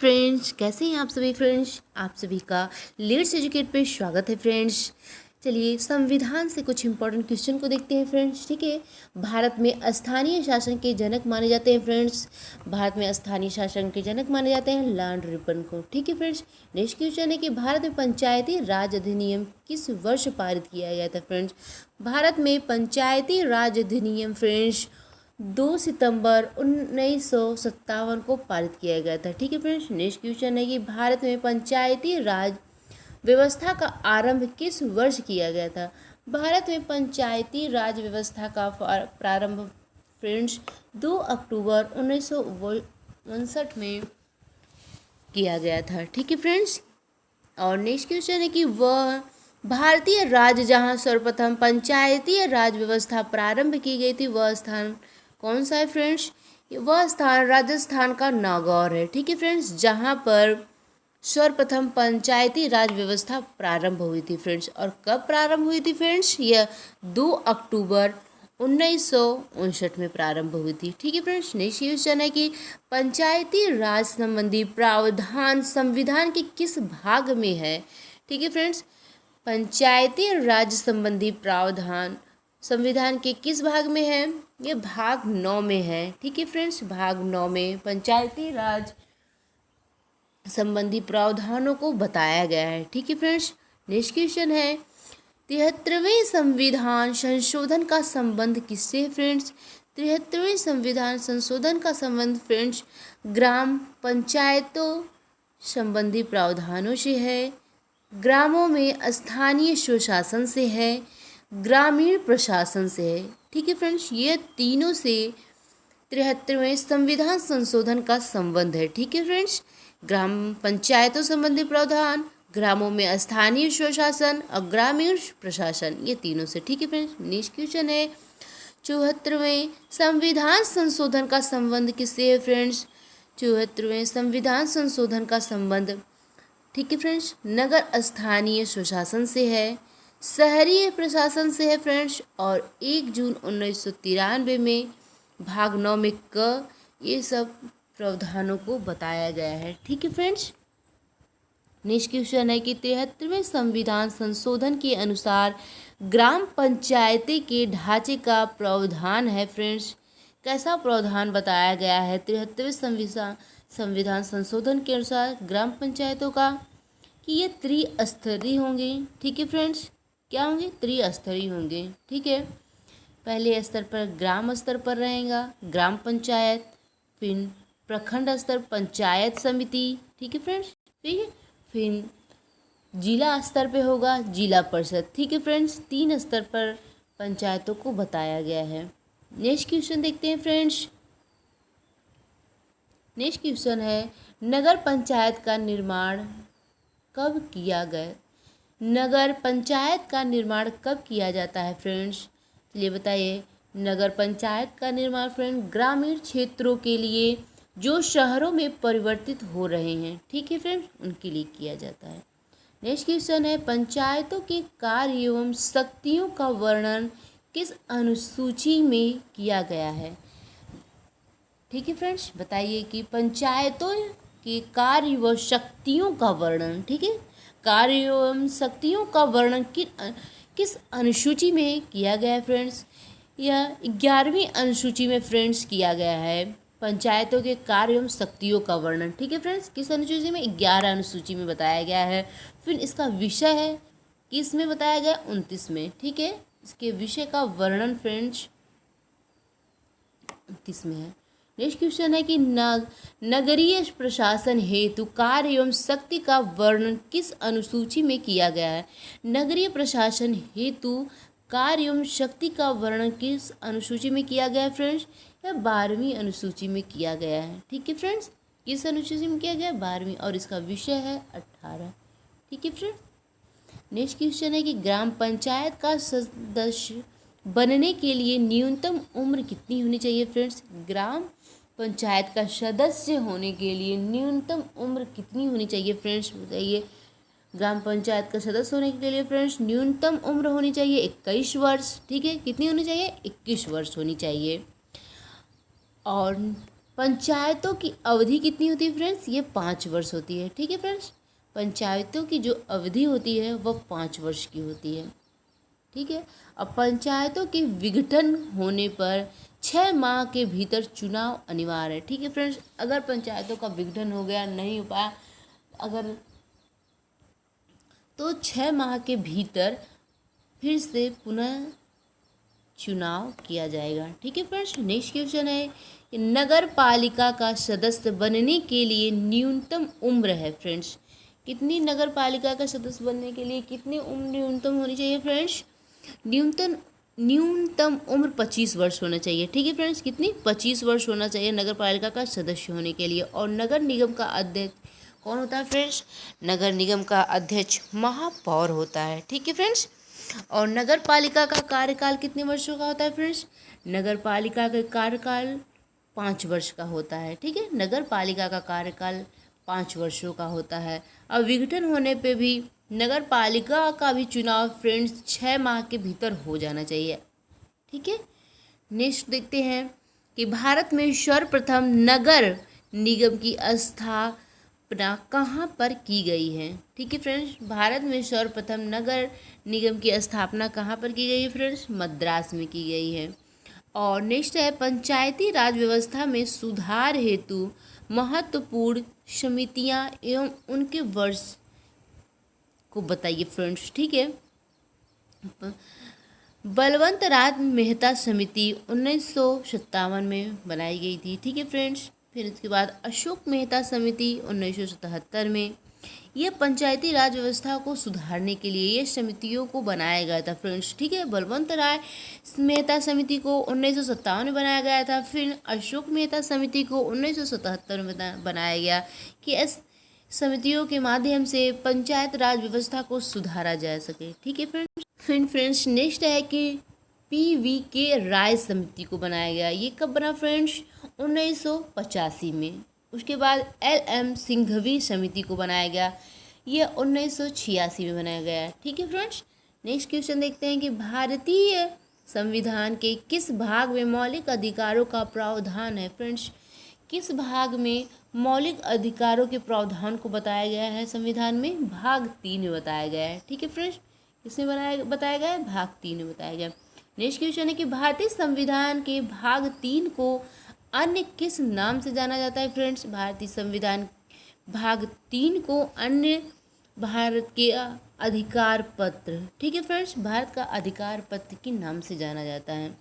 Friends, कैसे हैं आप सभी फ्रेंड्स। आप सभी का लेट्स एजुकेट पे स्वागत है फ्रेंड्स। चलिए संविधान से कुछ इंपॉर्टेंट क्वेश्चन को देखते हैं फ्रेंड्स। ठीक है, भारत में स्थानीय शासन के जनक माने जाते हैं फ्रेंड्स। भारत में स्थानीय शासन के जनक माने जाते हैं लॉर्ड रिपन को। ठीक है फ्रेंड्स, नेक्स्ट क्वेश्चन है कि भारत में पंचायती राज अधिनियम किस वर्ष पारित किया गया था फ्रेंड्स। भारत में पंचायती राज अधिनियम फ्रेंड्स 2 सितंबर 1957 को पारित किया गया था। ठीक है फ्रेंड्स, नेक्स्ट क्वेश्चन है कि भारत में पंचायती राज व्यवस्था का आरंभ किस वर्ष किया गया था। भारत में पंचायती राज व्यवस्था का प्रारंभ फ्रेंड्स 2 अक्टूबर 1959 में किया गया था। ठीक है फ्रेंड्स, और नेक्स्ट क्वेश्चन है कि वह भारतीय राज्य जहां सर्वप्रथम पंचायती राज व्यवस्था प्रारंभ की गई थी वह स्थान कौन सा है फ्रेंड्स। वह स्थान राजस्थान का नागौर है। ठीक है फ्रेंड्स, जहां पर सर्वप्रथम पंचायती राज व्यवस्था प्रारंभ हुई थी फ्रेंड्स। और कब प्रारंभ हुई थी फ्रेंड्स, यह 2 अक्टूबर 1959 में प्रारंभ हुई थी। ठीक है फ्रेंड्स, नेक्स्ट क्वेश्चन है कि पंचायती राज संबंधी प्रावधान संविधान के किस भाग में है। ठीक है फ्रेंड्स, पंचायती राज संबंधी प्रावधान संविधान के किस भाग में है। ये भाग 9 में है। ठीक है फ्रेंड्स, भाग 9 में पंचायती राज संबंधी प्रावधानों को बताया गया है। ठीक है फ्रेंड्स, नेक्स्ट क्वेश्चन है 73वें संविधान संशोधन का संबंध किससे है फ्रेंड्स। 73वें संविधान संशोधन का संबंध फ्रेंड्स ग्राम पंचायतों संबंधी प्रावधानों से है, ग्रामों में स्थानीय स्वशासन से है, ग्रामीण प्रशासन से है। ठीक है फ्रेंड्स, ये तीनों से 73वें संविधान संशोधन का संबंध है। ठीक है फ्रेंड्स, ग्राम पंचायतों संबंधी प्रावधान, ग्रामों में स्थानीय स्वशासन और ग्रामीण प्रशासन, ये तीनों से। ठीक है फ्रेंड्स, नेक्स्ट क्वेश्चन है 74वें संविधान संशोधन का संबंध किससे है फ्रेंड्स। 74वें संविधान संशोधन का संबंध, ठीक है फ्रेंड्स, नगर स्थानीय स्वशासन से है, शहरी प्रशासन से है फ्रेंड्स। और 1 जून 1993 में भाग 9 में ये सब प्रावधानों को बताया गया है। ठीक है फ्रेंड्स, नेक्स्ट क्वेश्चन है कि 73वें संविधान संशोधन के अनुसार ग्राम पंचायती के ढांचे का प्रावधान है फ्रेंड्स। कैसा प्रावधान बताया गया है 73वें संविधान संशोधन के अनुसार ग्राम पंचायतों का, कि ये त्रिस्तरीय होंगे। ठीक है फ्रेंड्स, क्या होंगे, त्रिस्तरीय होंगे। ठीक है, पहले स्तर पर ग्राम स्तर पर रहेगा ग्राम पंचायत, फिर प्रखंड स्तर पंचायत समिति। ठीक है फ्रेंड्स, फिर जिला स्तर पे होगा जिला परिषद। ठीक है फ्रेंड्स, 3 स्तर पर पंचायतों को बताया गया है। नेक्स्ट क्वेश्चन देखते हैं फ्रेंड्स। नेक्स्ट क्वेश्चन है नगर पंचायत का निर्माण कब किया गया। नगर पंचायत का निर्माण कब किया जाता है फ्रेंड्स, चलिए बताइए। नगर पंचायत का निर्माण फ्रेंड ग्रामीण क्षेत्रों के लिए जो शहरों में परिवर्तित हो रहे हैं, ठीक है फ्रेंड्स, उनके लिए किया जाता है। नेक्स्ट क्वेश्चन है पंचायतों के कार्य एवं शक्तियों का वर्णन किस अनुसूची में किया गया है। ठीक है फ्रेंड्स, बताइए कि पंचायतों के कार्य व शक्तियों का वर्णन, ठीक है, कार्य एवं शक्तियों का वर्णन किस अनुसूची में किया गया है फ्रेंड्स। यह 11वीं अनुसूची में फ्रेंड्स किया गया है पंचायतों के कार्य एवं शक्तियों का वर्णन। ठीक है फ्रेंड्स, किस अनुसूची में, 11 अनुसूची में बताया गया है। फिर इसका विषय है किस में बताया गया, 29 में। ठीक है, इसके विषय का वर्णन फ्रेंड्स 29 में है। नेक्स्ट क्वेश्चन है कि नगरीय प्रशासन हेतु कार्य एवं शक्ति का वर्णन किस अनुसूची में किया गया है। नगरीय प्रशासन हेतु कार्य एवं शक्ति का वर्णन किस अनुसूची में किया गया है फ्रेंड्स, यह 12वीं अनुसूची में किया गया है। ठीक है फ्रेंड्स, किस अनुसूची में किया गया है, 12वीं, और इसका विषय है 18। ठीक है फ्रेंड्स, नेक्स्ट क्वेश्चन है कि ग्राम पंचायत का सदस्य बनने के लिए न्यूनतम उम्र कितनी होनी चाहिए फ्रेंड्स। ग्राम पंचायत का सदस्य होने के लिए न्यूनतम उम्र कितनी होनी चाहिए फ्रेंड्स, बताइए। ग्राम पंचायत का सदस्य होने के लिए फ्रेंड्स न्यूनतम उम्र होनी चाहिए 21 वर्ष। ठीक है, कितनी होनी चाहिए, 21 वर्ष होनी चाहिए। और पंचायतों की अवधि कितनी होती है फ्रेंड्स? ये 5 वर्ष होती है। ठीक है फ्रेंड्स, पंचायतों की जो अवधि होती है वह 5 वर्ष की होती है। ठीक है, अब पंचायतों के विघटन होने पर 6 माह के भीतर चुनाव अनिवार्य है। ठीक है फ्रेंड्स, अगर पंचायतों का विघटन हो गया, नहीं हो पाया अगर, तो 6 माह के भीतर फिर से पुनः चुनाव किया जाएगा। ठीक है फ्रेंड्स, नेक्स्ट क्वेश्चन है कि नगर पालिका का सदस्य बनने के लिए न्यूनतम उम्र है फ्रेंड्स। कितनी नगर पालिका का सदस्य बनने के लिए कितनी उम्र न्यूनतम होनी चाहिए फ्रेंड्स? न्यूनतम उम्र 25 वर्ष होना चाहिए। ठीक है फ्रेंड्स, कितनी? 25 वर्ष होना चाहिए नगर पालिका का सदस्य होने के लिए। और नगर निगम का अध्यक्ष कौन होता है फ्रेंड्स? नगर निगम का अध्यक्ष महापौर होता है। ठीक है फ्रेंड्स, और नगर पालिका का कार्यकाल कितने वर्षों का होता है फ्रेंड्स? नगर पालिका का कार्यकाल 5 वर्ष का होता है। ठीक है, नगर पालिका का कार्यकाल 5 वर्षों का होता है। अब विघटन होने पे भी नगर पालिका का भी चुनाव फ्रेंड्स 6 माह के भीतर हो जाना चाहिए। ठीक है, नेक्स्ट देखते हैं कि भारत में सर्वप्रथम नगर निगम की स्थापना कहाँ पर की गई है? ठीक है फ्रेंड्स, भारत में सर्वप्रथम नगर निगम की स्थापना कहाँ पर की गई है फ्रेंड्स? मद्रास में की गई है। और नेक्स्ट है पंचायती राज व्यवस्था में सुधार हेतु महत्वपूर्ण समितियां एवं उनके वर्ष को बताइए फ्रेंड्स। ठीक है, बलवंत राज मेहता समिति 1957 में बनाई गई थी। ठीक है फ्रेंड्स, फिर इसके बाद अशोक मेहता समिति 1977 में। यह पंचायती राज व्यवस्था को सुधारने के लिए ये समितियों को बनाया गया था फ्रेंड्स। ठीक है, बलवंत राय मेहता समिति को 1957 में बनाया गया था। फिर अशोक मेहता समिति को 1977 में बनाया गया कि इस समितियों के माध्यम से पंचायत राज व्यवस्था को सुधारा जा सके। ठीक है फ्रेंड्स, फिर फ्रेंड्स नेक्स्ट है कि PVK राय समिति को बनाया गया। ये कब बना फ्रेंड्स? 1985 में। उसके बाद LM सिंघवी समिति को बनाया गया, ये 1986 में बनाया गया। ठीक है फ्रेंड्स, नेक्स्ट क्वेश्चन देखते हैं कि भारतीय संविधान के किस भाग में मौलिक अधिकारों का प्रावधान है फ्रेंड्स? किस भाग में मौलिक अधिकारों के प्रावधान को बताया गया है संविधान में? भाग 3 में बताया गया है। ठीक है फ्रेंड्स, किसमें बताया गया है? भाग 3 में बताया गया। नेक्स्ट क्वेश्चन है कि भारतीय संविधान के भाग 3 को अन्य किस नाम से जाना जाता है फ्रेंड्स? भारतीय संविधान भाग 3 को अन्य भारत के अधिकार पत्र, ठीक है फ्रेंड्स, भारत का अधिकार पत्र के नाम से जाना जाता है।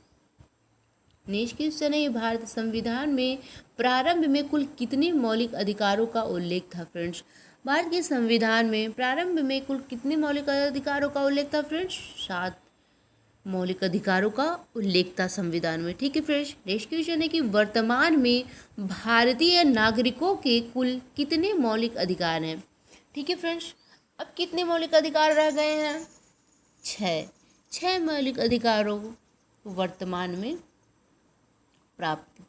नेक्स्ट क्वेश्चन है, भारत संविधान में प्रारंभ में कुल कितने मौलिक अधिकारों का उल्लेख था फ्रेंड्स? भारत के संविधान में प्रारंभ में कुल कितने मौलिक अधिकारों का उल्लेख था फ्रेंड्स? 7 मौलिक अधिकारों का उल्लेख था संविधान में। ठीक है फ्रेंड्स, नेक्स्ट क्वेश्चन है कि वर्तमान में भारतीय नागरिकों के कुल कितने मौलिक अधिकार हैं? ठीक है फ्रेंड्स, अब कितने मौलिक अधिकार रह गए हैं? 6 मौलिक अधिकारों वर्तमान में प्राप्त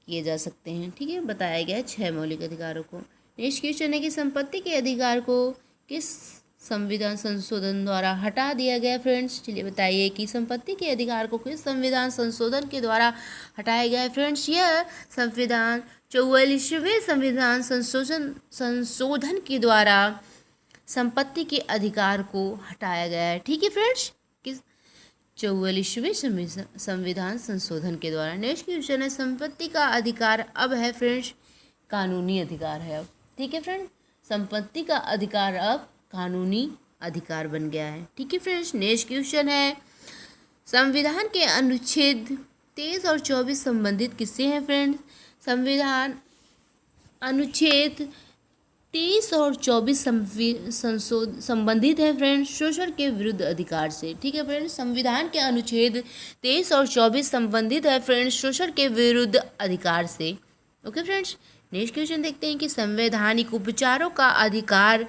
किए जा सकते हैं। ठीक है, बताया गया है 6 मौलिक अधिकारों को। नेक्स्ट क्वेश्चन है कि संपत्ति के अधिकार को किस संविधान संशोधन द्वारा हटा दिया गया फ्रेंड्स? चलिए बताइए कि संपत्ति के अधिकार को किस संविधान संशोधन के द्वारा हटाया गया है फ्रेंड्स? यह संविधान 44वें संविधान संशोधन के द्वारा संपत्ति के अधिकार को हटाया गया है। ठीक है फ्रेंड्स, किस 44वें संविधान संशोधन के द्वारा। नेक्स्ट क्वेश्चन है, संपत्ति का अधिकार अब है फ्रेंड्स कानूनी अधिकार है अब। ठीक है फ्रेंड्स, संपत्ति का अधिकार अब कानूनी अधिकार बन गया है। ठीक है फ्रेंड्स, नेक्स्ट क्वेश्चन है, संविधान के अनुच्छेद 23 और 24 संबंधित किससे हैं फ्रेंड्स? संविधान अनुच्छेद 23 और 24 संबंधित है फ्रेंड्स शोषण के विरुद्ध अधिकार से। ठीक है फ्रेंड्स, संविधान के अनुच्छेद 23 और 24 संबंधित है फ्रेंड्स शोषण के विरुद्ध अधिकार से। ओके फ्रेंड्स, नेक्स्ट क्वेश्चन देखते हैं कि संवैधानिक उपचारों का अधिकार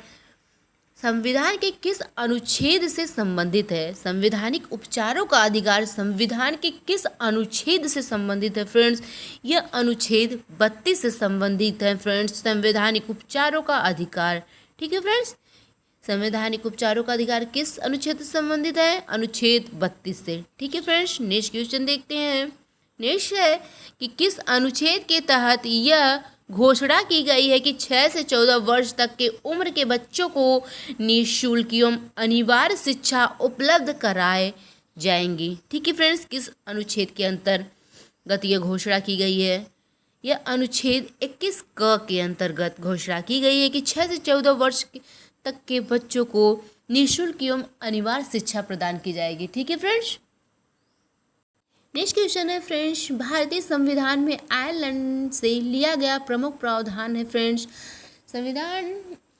संविधान के किस अनुच्छेद से संबंधित है? संवैधानिक उपचारों का अधिकार संविधान के किस अनुच्छेद से संबंधित है फ्रेंड्स? यह अनुच्छेद 32 से संबंधित है फ्रेंड्स, संवैधानिक उपचारों का अधिकार। ठीक है फ्रेंड्स, संवैधानिक उपचारों का अधिकार किस अनुच्छेद से संबंधित है? अनुच्छेद 32 से। ठीक है फ्रेंड्स, नेक्स्ट क्वेश्चन देखते हैं, नेक्स्ट है कि किस अनुच्छेद के तहत यह घोषणा की गई है कि 6 से 14 वर्ष तक के उम्र के बच्चों को निःशुल्क एवं अनिवार्य शिक्षा उपलब्ध कराए जाएंगी। ठीक है फ्रेंड्स, किस अनुच्छेद के अंतर्गत यह घोषणा की गई है? यह अनुच्छेद 21 क के अंतर्गत घोषणा की गई है कि 6 से 14 वर्ष तक के बच्चों को निःशुल्क एवं अनिवार्य शिक्षा प्रदान की जाएगी। ठीक है फ्रेंड्स। नेक्स्ट क्वेश्चन है फ्रेंड्स, भारतीय संविधान में आयरलैंड से लिया गया प्रमुख प्रावधान है फ्रेंड्स।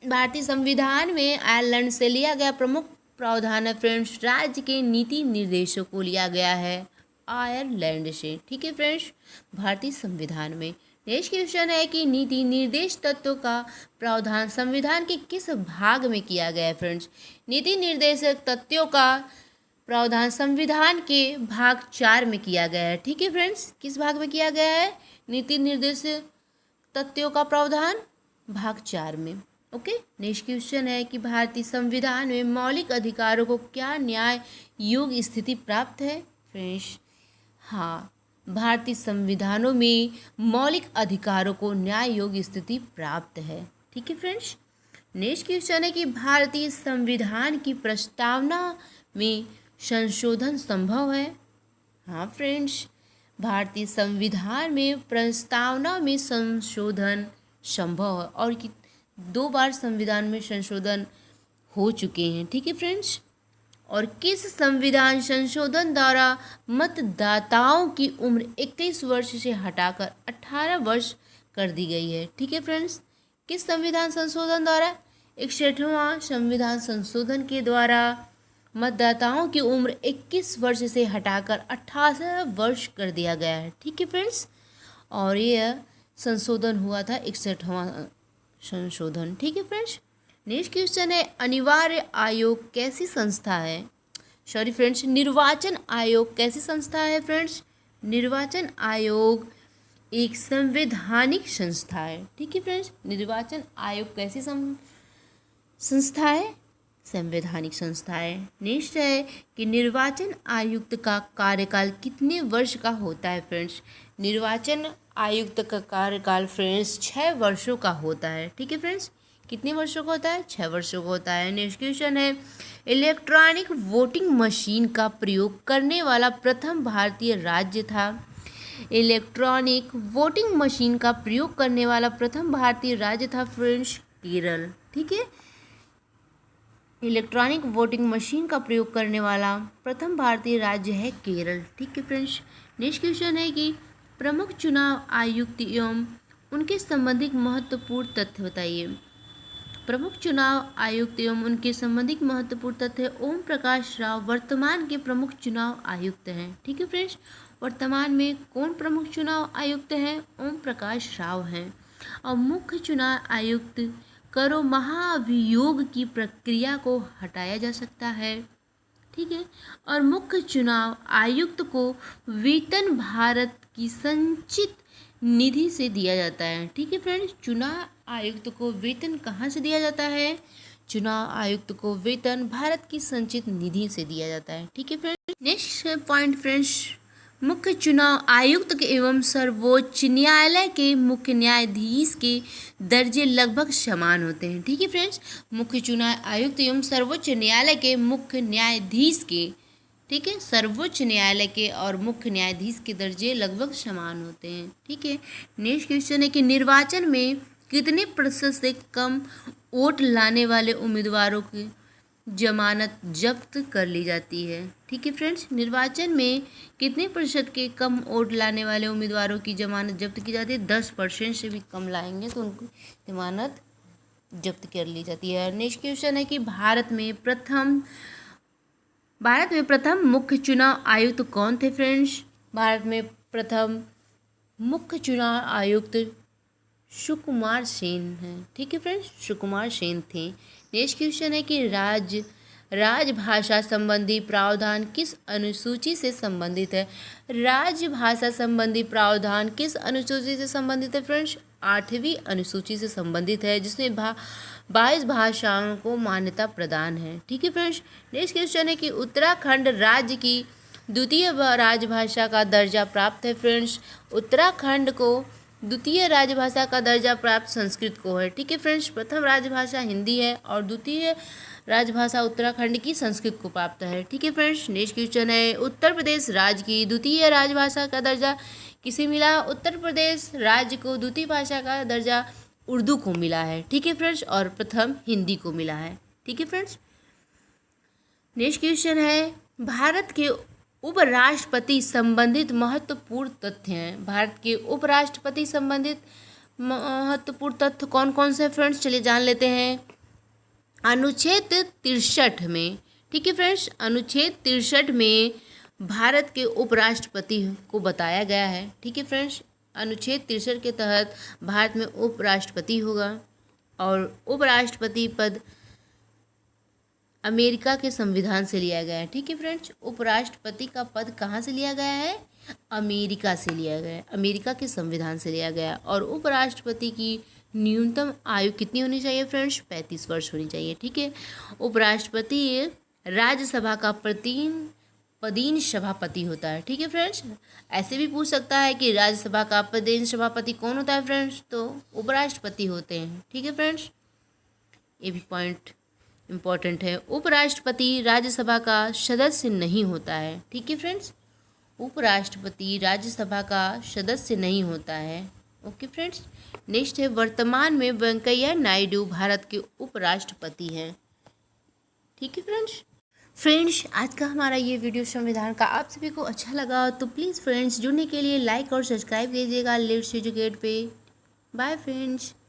भारतीय संविधान में आयरलैंड से लिया गया प्रमुख प्रावधान है फ्रेंड्स, राज्य के नीति निर्देशों को लिया गया है आयरलैंड से। ठीक है फ्रेंड्स, भारतीय संविधान में। नेक्स्ट क्वेश्चन है कि नीति निर्देश तत्वों का प्रावधान संविधान के किस भाग में किया गया है फ्रेंड्स? नीति निर्देशक तत्वों का प्रावधान संविधान के भाग 4 में किया गया है। ठीक है फ्रेंड्स, किस भाग में किया गया है नीति निर्देशक तत्वों का प्रावधान? भाग 4 में। ओके। नेक्स्ट क्वेश्चन है कि भारतीय संविधान में मौलिक अधिकारों को क्या न्याय योग्य स्थिति प्राप्त है फ्रेंड्स? हाँ, भारतीय संविधानों में मौलिक अधिकारों को न्याय योग्य स्थिति प्राप्त है। ठीक है फ्रेंड्स। नेक्स्ट क्वेश्चन है कि भारतीय संविधान की प्रस्तावना में संशोधन संभव है? हाँ फ्रेंड्स, भारतीय संविधान में प्रस्तावना में संशोधन संभव है और 2 बार संविधान में संशोधन हो चुके हैं। ठीक है फ्रेंड्स। और किस संविधान संशोधन द्वारा मतदाताओं की उम्र 21 वर्ष से हटाकर 18 वर्ष कर दी गई है? ठीक है फ्रेंड्स, किस संविधान संशोधन द्वारा? 61वां संविधान संशोधन के द्वारा मतदाताओं की उम्र 21 वर्ष से हटाकर 18 वर्ष कर दिया गया है। ठीक है फ्रेंड्स, और यह संशोधन हुआ था 61वां संशोधन। ठीक है फ्रेंड्स। नेक्स्ट क्वेश्चन है, अनिवार्य आयोग कैसी संस्था है? सॉरी फ्रेंड्स, निर्वाचन आयोग कैसी संस्था है फ्रेंड्स? निर्वाचन आयोग एक संवैधानिक संस्था है। ठीक है फ्रेंड्स, निर्वाचन आयोग कैसी संस्था है? संवैधानिक संस्था है। नेक्स्ट है कि निर्वाचन आयुक्त का कार्यकाल कितने वर्ष का होता है फ्रेंड्स? निर्वाचन आयुक्त का कार्यकाल फ्रेंड्स 6 वर्षों का होता है। ठीक है फ्रेंड्स, कितने वर्षों का होता है? 6 वर्षों का होता है। नेक्स्ट क्वेश्चन है, इलेक्ट्रॉनिक वोटिंग मशीन का प्रयोग करने वाला प्रथम भारतीय राज्य था? इलेक्ट्रॉनिक वोटिंग मशीन का प्रयोग करने वाला प्रथम भारतीय राज्य था फ्रेंड्स केरल। ठीक है, इलेक्ट्रॉनिक वोटिंग मशीन का प्रयोग करने वाला प्रथम भारतीय राज्य है केरल। ठीक है फ्रेंड्स। नेक्स्ट क्वेश्चन है कि प्रमुख चुनाव आयुक्त एवं उनके संबंधित महत्वपूर्ण तथ्य बताइए। प्रमुख चुनाव आयुक्त एवं उनके संबंधित महत्वपूर्ण तथ्य ओम प्रकाश राव वर्तमान के प्रमुख चुनाव आयुक्त हैं। ठीक है फ्रेंड्स, वर्तमान में कौन प्रमुख चुनाव आयुक्त हैं? ओम प्रकाश राव हैं। और मुख्य चुनाव आयुक्त करो महाभियोग की प्रक्रिया को हटाया जा सकता है। ठीक है, और मुख्य चुनाव आयुक्त को वेतन भारत की संचित निधि से दिया जाता है। ठीक है फ्रेंड्स, चुनाव आयुक्त को वेतन कहाँ से दिया जाता है? चुनाव आयुक्त को वेतन भारत की संचित निधि से दिया जाता है। ठीक है फ्रेंड्स। नेक्स्ट पॉइंट फ्रेंड्स, मुख्य चुनाव आयुक्त के एवं सर्वोच्च न्यायालय के मुख्य न्यायाधीश के दर्जे लगभग समान होते हैं। ठीक है फ्रेंड्स, मुख्य चुनाव आयुक्त एवं सर्वोच्च न्यायालय के मुख्य न्यायाधीश के, ठीक है, सर्वोच्च न्यायालय के और मुख्य न्यायाधीश के दर्जे लगभग समान होते हैं। ठीक है। नेक्स्ट क्वेश्चन है कि निर्वाचन में कितने प्रतिशत से कम वोट लाने वाले उम्मीदवारों की जमानत जब्त कर ली जाती है? ठीक है फ्रेंड्स, निर्वाचन में कितने प्रतिशत के कम वोट लाने वाले उम्मीदवारों की जमानत जब्त की जाती है? 10% से भी कम लाएंगे तो उनको जमानत जब्त कर ली जाती है। नेक्स्ट क्वेश्चन है कि भारत में प्रथम मुख्य चुनाव आयुक्त कौन थे फ्रेंड्स? भारत में प्रथम मुख्य चुनाव आयुक्त सुकुमार सेन हैं। ठीक है फ्रेंड्स, सुकुमार सेन थे। नेक्स्ट क्वेश्चन है कि राजभाषा संबंधी प्रावधान किस अनुसूची से संबंधित है? राजभाषा संबंधी प्रावधान किस अनुसूची से संबंधित है फ्रेंड्स? 8वीं अनुसूची से संबंधित है, जिसमें 22 भाषाओं को मान्यता प्रदान है। ठीक है फ्रेंड्स। नेक्स्ट क्वेश्चन है कि उत्तराखंड राज्य की द्वितीय राजभाषा का दर्जा प्राप्त है फ्रेंड्स? उत्तराखंड को द्वितीय राजभाषा का दर्जा प्राप्त संस्कृत को है। ठीक है फ्रेंड्स, प्रथम राजभाषा हिंदी है और द्वितीय राजभाषा उत्तराखंड की संस्कृत को प्राप्त है। ठीक है फ्रेंड्स, नेक्स्ट क्वेश्चन है, उत्तर प्रदेश राज्य की द्वितीय राजभाषा का दर्जा किसे मिला? उत्तर प्रदेश राज्य को द्वितीय भाषा का दर्जा उर्दू को मिला है। ठीक है फ्रेंड्स, और प्रथम हिंदी को मिला है। ठीक है फ्रेंड्स, नेक्स्ट क्वेश्चन है, भारत के उपराष्ट्रपति संबंधित महत्वपूर्ण तथ्य हैं। भारत के उपराष्ट्रपति संबंधित महत्वपूर्ण तथ्य कौन कौन से फ्रेंड्स? चलिए जान लेते हैं। अनुच्छेद 63 में, ठीक है फ्रेंड्स, अनुच्छेद 63 में भारत के उपराष्ट्रपति को बताया गया है। ठीक है फ्रेंड्स, अनुच्छेद 63 के तहत भारत में उपराष्ट्रपति होगा और उपराष्ट्रपति पद अमेरिका के संविधान से लिया गया है। ठीक है फ्रेंड्स, उपराष्ट्रपति का पद कहाँ से लिया गया है? अमेरिका से लिया गया है, अमेरिका के संविधान से लिया गया। और उपराष्ट्रपति की न्यूनतम आयु कितनी होनी चाहिए फ्रेंड्स? 35 वर्ष होनी चाहिए। ठीक है, उपराष्ट्रपति राज्यसभा का पदीन सभापति होता है। ठीक है फ्रेंड्स, ऐसे भी पूछ सकता है कि राज्यसभा का पदीन सभापति कौन होता है फ्रेंड्स? तो उपराष्ट्रपति होते हैं। ठीक है फ्रेंड्स, ये भी पॉइंट इम्पॉर्टेंट है। उपराष्ट्रपति राज्यसभा का सदस्य नहीं होता है। ठीक है फ्रेंड्स, उपराष्ट्रपति राज्यसभा का सदस्य नहीं होता है। ओके फ्रेंड्स, नेक्स्ट है, वर्तमान में वेंकैया नायडू भारत के उपराष्ट्रपति हैं। ठीक है फ्रेंड्स, आज का हमारा ये वीडियो संविधान का आप सभी को अच्छा लगा तो प्लीज़ फ्रेंड्स जुड़ने के लिए लाइक और सब्सक्राइब कीजिएगा let's educate pay. Bye friends.